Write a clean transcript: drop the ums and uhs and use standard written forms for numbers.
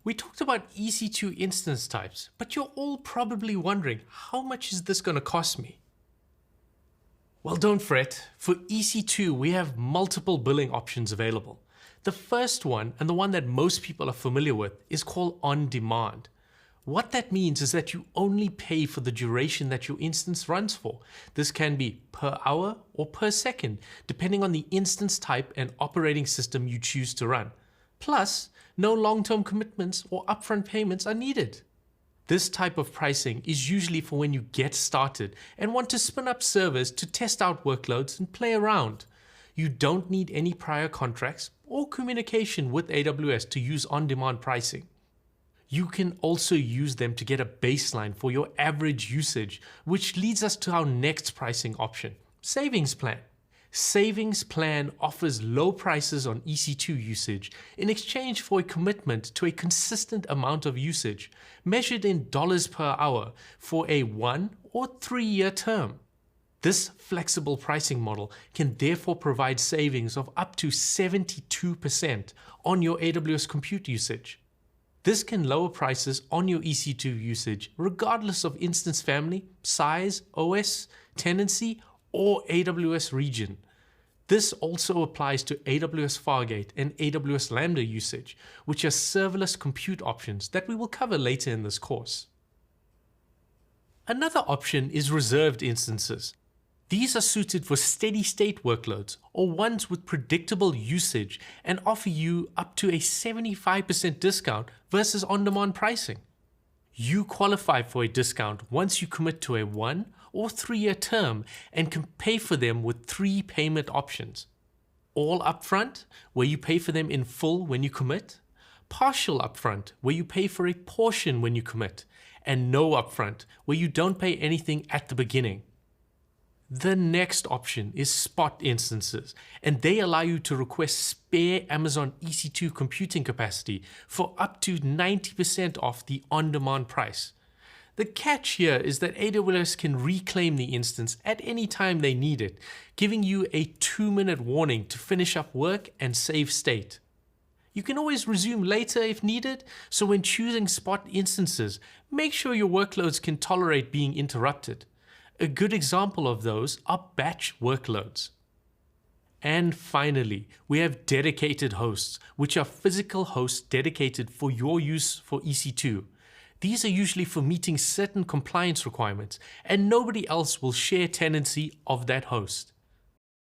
We talked about EC2 instance types, but you're all probably wondering, how much is this going to cost me? Well, don't fret. For EC2, we have multiple billing options available. The first one, and the one that most people are familiar with, is called on demand. What that means is that you only pay for the duration that your instance runs for. This can be per hour or per second, depending on the instance type and operating system you choose to run. Plus, no long-term commitments or upfront payments are needed. This type of pricing is usually for when you get started and want to spin up servers to test out workloads and play around. You don't need any prior contracts or communication with AWS to use on-demand pricing. You can also use them to get a baseline for your average usage, which leads us to our next pricing option, Savings Plan. Savings Plan offers low prices on EC2 usage in exchange for a commitment to a consistent amount of usage, measured in dollars per hour for a 1 or 3 year term. This flexible pricing model can therefore provide savings of up to 72% on your AWS compute usage. This can lower prices on your EC2 usage regardless of instance family, size, OS, tenancy, or AWS region. This also applies to AWS Fargate and AWS Lambda usage, which are serverless compute options that we will cover later in this course. Another option is reserved instances. These are suited for steady-state workloads or ones with predictable usage and offer you up to a 75% discount versus on-demand pricing. You qualify for a discount once you commit to a 1 or 3 year term and can pay for them with 3 payment options. All upfront, where you pay for them in full when you commit, partial upfront, where you pay for a portion when you commit, and no upfront, where you don't pay anything at the beginning. The next option is spot instances, and they allow you to request spare Amazon EC2 computing capacity for up to 90% off the on-demand price. The catch here is that AWS can reclaim the instance at any time they need it, giving you a 2-minute warning to finish up work and save state. You can always resume later if needed, so when choosing spot instances, make sure your workloads can tolerate being interrupted. A good example of those are batch workloads. And finally, we have dedicated hosts, which are physical hosts dedicated for your use for EC2. These are usually for meeting certain compliance requirements, and nobody else will share tenancy of that host.